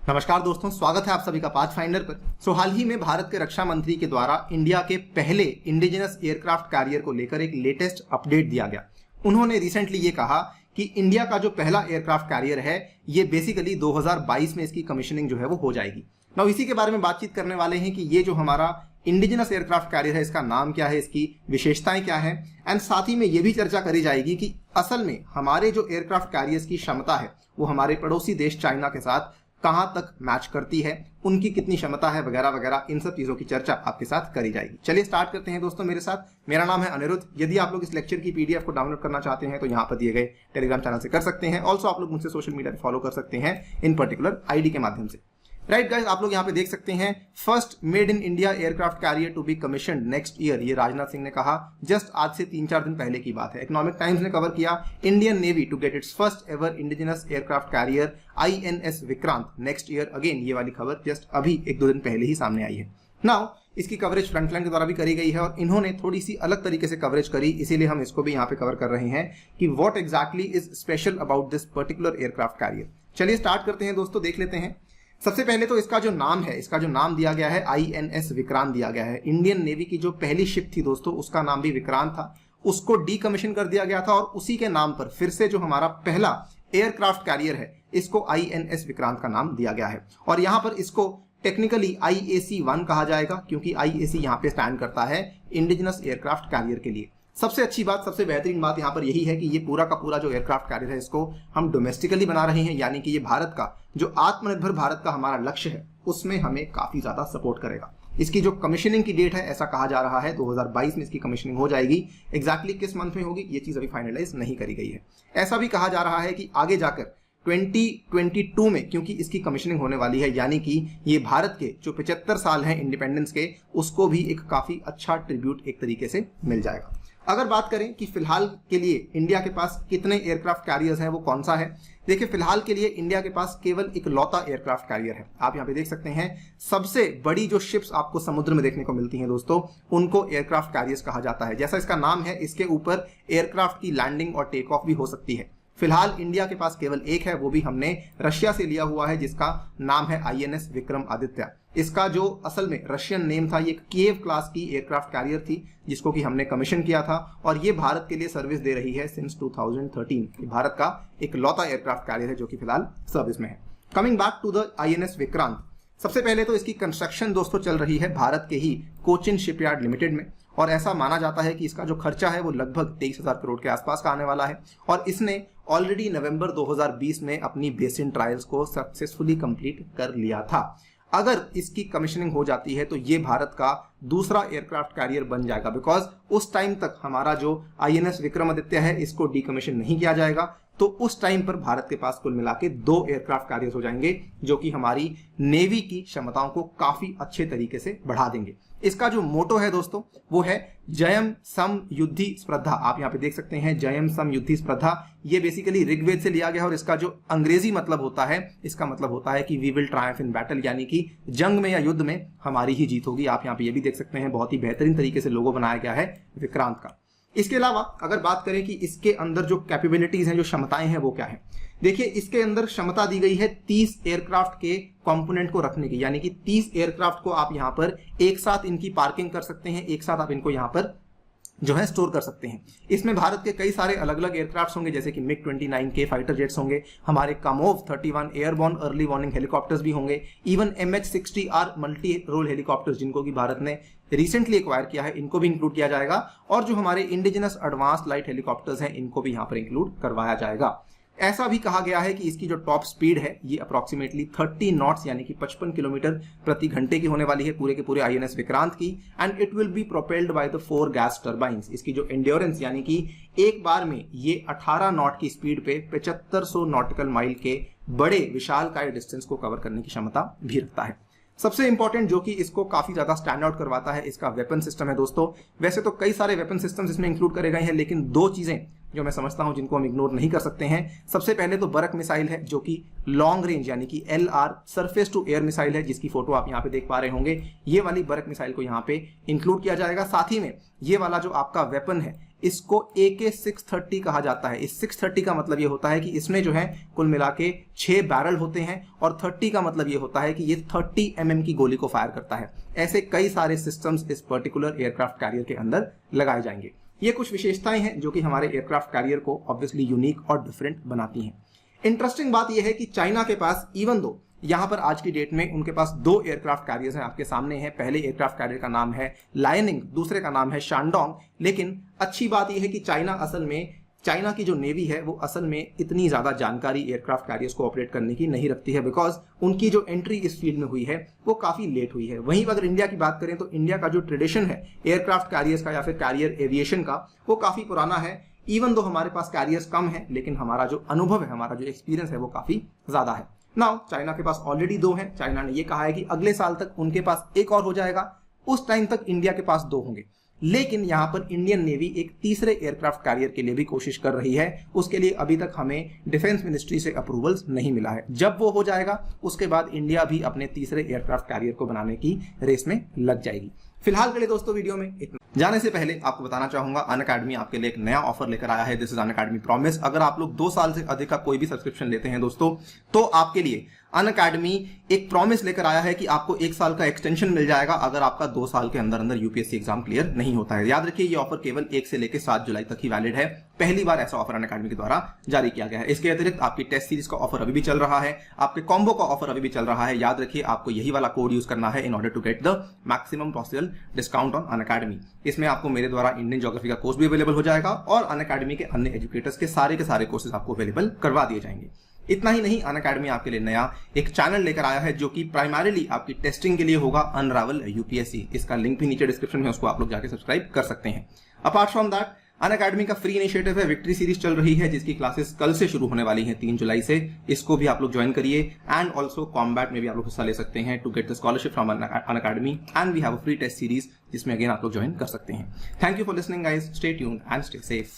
नमस्कार दोस्तों, स्वागत है आप सभी का पाथफाइंडर पर। हाल ही में भारत के रक्षा मंत्री के द्वारा इंडिया के पहले इंडिजिनस एयरक्राफ्ट कैरियर को लेकर एक लेटेस्ट अपडेट दिया गया। उन्होंने रिसेंटली ये कहा कि इंडिया का जो पहला एयरक्राफ्ट कैरियर है ये बेसिकली 2022 में इसकी कमीशनिंग जो है वो हो जाएगी। नाउ इसी के बारे में बातचीत करने वाले हैं कि ये जो हमारा इंडिजिनस एयरक्राफ्ट कैरियर है इसका नाम क्या है, इसकी विशेषताएं क्या है, एंड साथ ही में ये भी चर्चा करी जाएगी कि असल में हमारे जो एयरक्राफ्ट कैरियर्स की क्षमता है वो हमारे पड़ोसी देश चाइना के साथ कहां तक मैच करती है, उनकी कितनी क्षमता है वगैरह वगैरह, इन सब चीजों की चर्चा आपके साथ करी जाएगी। चलिए स्टार्ट करते हैं दोस्तों मेरे साथ। मेरा नाम है अनिरुद्ध। यदि आप लोग इस लेक्चर की पीडीएफ को डाउनलोड करना चाहते हैं तो यहाँ पर दिए गए टेलीग्राम चैनल से कर सकते हैं। ऑल्सो आप लोग मुझसे सोशल मीडिया पर फॉलो कर सकते हैं इन पर्टिकुलर आईडी के माध्यम से। राइट गाइस, आप लोग यहाँ पे देख सकते हैं first made in India aircraft carrier to be commissioned next year, ये राजनाथ सिंह ने कहा। जस्ट आज से 3-4 दिन पहले की बात है। इकोनॉमिक टाइम्स ने कवर किया Indian Navy to get its first ever indigenous aircraft carrier INS Vikrant next year again. ये वाली खबर जस्ट अभी 1-2 दिन पहले ही सामने आई है। नाउ इसकी कवरेज फ्रंटलाइन के द्वारा भी करी गई है और इन्होंने थोड़ी सी अलग तरीके से कवरेज करी, इसीलिए हम इसको भी यहाँ पे कवर कर रहे हैं कि what exactly is special about this particular aircraft carrier. चलिए स्टार्ट करते हैं दोस्तों, देख लेते हैं। सबसे पहले तो इसका जो नाम है, इसका जो नाम दिया गया है INS विक्रांत दिया गया है। इंडियन नेवी की जो पहली शिप थी दोस्तों उसका नाम भी विक्रांत था, उसको डीकमीशन कर दिया गया था और उसी के नाम पर फिर से जो हमारा पहला एयरक्राफ्ट कैरियर है इसको INS विक्रांत का नाम दिया गया है। और यहां पर इसको टेक्निकली IAC-1 कहा जाएगा क्योंकि IAC यहां पे स्टैंड करता है इंडिजिनस एयरक्राफ्ट कैरियर के लिए। सबसे अच्छी बात, सबसे बेहतरीन बात यहां पर यही है कि ये पूरा का पूरा जो एयरक्राफ्ट कैरियर है इसको हम डोमेस्टिकली बना रहे हैं, यानी कि ये भारत का जो आत्मनिर्भर भारत का हमारा लक्ष्य है उसमें हमें काफी ज्यादा सपोर्ट करेगा। इसकी जो कमीशनिंग की डेट है ऐसा कहा जा रहा है 2022 में इसकी कमीशनिंग हो जाएगी। एग्जैक्टली किस मंथ में होगी ये चीज अभी फाइनलाइज नहीं करी गई है। ऐसा भी कहा जा रहा है कि आगे जाकर 2022 में क्योंकि इसकी कमीशनिंग होने वाली है, यानी कि ये भारत के जो 75 साल हैं इंडिपेंडेंस के उसको भी एक काफी अच्छा ट्रिब्यूट एक तरीके से मिल जाएगा। अगर बात करें कि फिलहाल के लिए इंडिया के पास कितने एयरक्राफ्ट कैरियर्स हैं, वो कौन सा है, देखिए फिलहाल के लिए इंडिया के पास केवल एक लौता एयरक्राफ्ट कैरियर है। आप यहाँ पे देख सकते हैं सबसे बड़ी जो शिप्स आपको समुद्र में देखने को मिलती हैं दोस्तों उनको एयरक्राफ्ट कैरियर्स कहा जाता है। जैसा इसका नाम है इसके ऊपर एयरक्राफ्ट की लैंडिंग और टेक ऑफ भी हो सकती है। फिलहाल इंडिया के पास केवल एक है, वो भी हमने रशिया से लिया हुआ है जिसका नाम है INS विक्रमादित्य। इसका जो असल में रशियन नेम था ये एक कीव क्लास की एयरक्राफ्ट कैरियर थी जिसको कि हमने कमीशन किया था और ये भारत के लिए सर्विस दे रही है सिंस 2013। भारत का एक लौता एयरक्राफ्ट कैरियर है जो कि फिलहाल सर्विस में है। Coming back to the INS Vikrant, सबसे पहले तो इसकी कंस्ट्रक्शन दोस्तों चल रही है भारत के ही कोचिन शिपयार्ड लिमिटेड में और ऐसा माना जाता है कि इसका जो खर्चा है वो लगभग 23,000 करोड़ के आसपास का आने वाला है और इसने ऑलरेडी नवंबर 2020 में अपनी बेसिन ट्रायल्स को सक्सेसफुली कंप्लीट कर लिया था। अगर इसकी कमीशनिंग हो जाती है तो ये भारत का दूसरा एयरक्राफ्ट कैरियर बन जाएगा, बिकॉज उस टाइम तक हमारा जो INS विक्रमादित्य है इसको डीकमीशन नहीं किया जाएगा। तो उस टाइम पर भारत के पास कुल मिला के 2 एयरक्राफ्ट कैरियर्स हो जाएंगे जो कि हमारी नेवी की क्षमताओं को काफी अच्छे तरीके से बढ़ा देंगे। इसका जो मोटो है दोस्तों वो है जयम सम युद्धि स्पर्धा। आप यहाँ पे देख सकते हैं जयम सम युद्धि स्पर्धा, ये बेसिकली ऋग्वेद से लिया गया और इसका जो अंग्रेजी मतलब होता है, इसका मतलब होता है कि we will triumph in battle, यानी कि जंग में या युद्ध में हमारी ही जीत होगी। आप यहाँ पे ये भी देख सकते हैं बहुत ही बेहतरीन तरीके से लोगो बनाया गया है विक्रांत का। इसके अलावा अगर बात करें कि इसके अंदर जो कैपेबिलिटीज हैं, जो क्षमताएं हैं वो क्या है, देखिए इसके अंदर क्षमता दी गई है 30 एयरक्राफ्ट के कंपोनेंट को रखने की, यानी कि 30 एयरक्राफ्ट को आप यहां पर एक साथ इनकी पार्किंग कर सकते हैं, एक साथ आप इनको यहां पर जो है स्टोर कर सकते हैं। इसमें भारत के कई सारे अलग अलग एयरक्राफ्ट होंगे जैसे कि MiG-29 के फाइटर जेट्स होंगे, हमारे कामोव-31 एयरबॉर्न अर्ली वार्निंग हेलीकॉप्टर्स भी होंगे, even MH-60R multi role helicopters जिनको कि भारत ने रिसेंटली एक्वायर किया है इनको भी इंक्लूड किया जाएगा और जो हमारे इंडिजिनस एडवांस लाइट हेलीकॉप्टर्स हैं इनको भी यहां पर इंक्लूड करवाया जाएगा। ऐसा भी कहा गया है कि इसकी जो टॉप स्पीड है ये अप्रोक्सीमेटली 30 नॉट्स यानी कि 55 किलोमीटर प्रति घंटे की होने वाली है पूरे के पूरे INS विक्रांत की, and it will be propelled by the 4 gas turbines. इसकी जो एंड्योरेंस यानी कि एक बार में ये 18 नॉट की स्पीड पे 7500 नॉटिकल माइल के बड़े विशालकाय डिस्टेंस को कवर करने की क्षमता भी रखता है। सबसे इंपॉर्टेंट जो कि इसको काफी ज्यादा स्टैंड आउट करवाता है इसका वेपन सिस्टम है दोस्तों। वैसे तो कई सारे वेपन सिस्टम्स इसमें इंक्लूड करे गए हैं लेकिन 2 चीजें जो मैं समझता हूं जिनको हम इग्नोर नहीं कर सकते हैं। सबसे पहले तो बरक मिसाइल है जो कि लॉन्ग रेंज यानी कि LR surface to air missile है जिसकी फोटो आप यहां पे देख पा रहे होंगे। ये वाली बरक मिसाइल को यहां पे इंक्लूड किया जाएगा। साथ ही में ये वाला जो आपका वेपन है इसको AK-630 कहा जाता है। इस 630 का मतलब ये होता है कि इसमें जो है कुल मिला के 6 बैरल होते हैं और 30 का मतलब ये होता है कि ये 30 mm की गोली को फायर करता है। ऐसे कई सारे सिस्टम्स इस पर्टिकुलर एयरक्राफ्ट कैरियर के अंदर लगाए जाएंगे। ये कुछ विशेषताएं हैं जो कि हमारे एयरक्राफ्ट कैरियर को ऑब्वियसली यूनिक और डिफरेंट बनाती हैं। इंटरेस्टिंग बात यह है कि चाइना के पास इवन दो यहां पर आज की डेट में उनके पास 2 एयरक्राफ्ट कैरियर्स हैं, आपके सामने हैं। पहले एयरक्राफ्ट कैरियर का नाम है लायनिंग, दूसरे का नाम है शानडोंग। लेकिन अच्छी बात यह है कि चाइना की जो नेवी है वो असल में इतनी ज्यादा जानकारी एयरक्राफ्ट कैरियर्स को ऑपरेट करने की नहीं रखती है, बिकॉज उनकी जो एंट्री इस फील्ड में हुई है वो काफी लेट हुई है। वहीं अगर इंडिया की बात करें तो इंडिया का जो ट्रेडिशन है एयरक्राफ्ट कैरियर्स का या फिर कैरियर एविएशन का, वो काफी पुराना है। इवन दो हमारे पास कैरियर्स कम है, लेकिन हमारा जो अनुभव है, हमारा जो एक्सपीरियंस है वो काफी ज्यादा है। नाउ चाइना के पास ऑलरेडी 2 हैं। चाइना ने ये कहा है कि अगले साल तक उनके पास एक और हो जाएगा, उस टाइम तक इंडिया के पास 2 होंगे। लेकिन यहां पर इंडियन नेवी एक तीसरे एयरक्राफ्ट कैरियर के लिए भी कोशिश कर रही है। उसके लिए अभी तक हमें डिफेंस मिनिस्ट्री से अप्रूवल्स नहीं मिला है। जब वो हो जाएगा उसके बाद इंडिया भी अपने तीसरे एयरक्राफ्ट कैरियर को बनाने की रेस में लग जाएगी। फिलहाल के लिए दोस्तों वीडियो में इतना। जाने से पहले आपको बताना चाहूंगा अनअकैडमी आपके लिए एक नया ऑफर लेकर आया है। This is Unacademy promise. अगर आप लोग 2 साल से अधिक का कोई भी सब्सक्रिप्शन लेते हैं दोस्तों, तो आपके लिए अनअकैडमी एक प्रॉमिस लेकर आया है कि आपको 1 साल का एक्सटेंशन मिल जाएगा अगर आपका 2 साल के अंदर अंदर यूपीएससी एग्जाम क्लियर नहीं होता है। याद रखिए ये ऑफर केवल 1 से लेकर 7 जुलाई तक ही वैलिड है। पहली बार ऐसा ऑफर अनअकैडमी के द्वारा जारी किया गया है। इसके अतिरिक्त आपकी टेस्ट सीरीज का ऑफर अभी भी चल रहा है, आपके कॉम्बो का ऑफर अभी भी चल रहा है। याद रखिए आपको यही वाला कोड यूज करना है in order to get the maximum possible discount on Unacademy. इसमें आपको मेरे द्वारा इंडियन ज्योग्राफी का कोर्स भी अवेलेबल हो जाएगा और अनअकैडमी के अन्य एजुकेटर्स के सारे कोर्सेज आपको अवेलेबल करवा दिए जाएंगे। इतना ही नहीं, अनअकैडमी आपके लिए नया एक चैनल लेकर आया है जो कि प्राइमरीली आपकी टेस्टिंग के लिए होगा, अनरावल यूपीएससी। इसका लिंक भी नीचे डिस्क्रिप्शन में, उसको आप लोग जाके सब्सक्राइब कर सकते हैं। अपार्ट फ्रॉम दैट, अनअकैडमी का फ्री इनिशिएटिव है, विक्ट्री सीरीज चल रही है जिसकी क्लासेस कल से शुरू होने वाली हैं 3 जुलाई से। इसको भी आप लोग ज्वाइन करिए एंड ऑल्सो कॉम्बैट में भी आप लोग हिस्सा ले सकते हैं to get the scholarship from Unacademy and we have a free test series जिसमें अगेन आप लोग ज्वाइन कर सकते हैं। Thank you for listening guys, stay tuned and stay safe.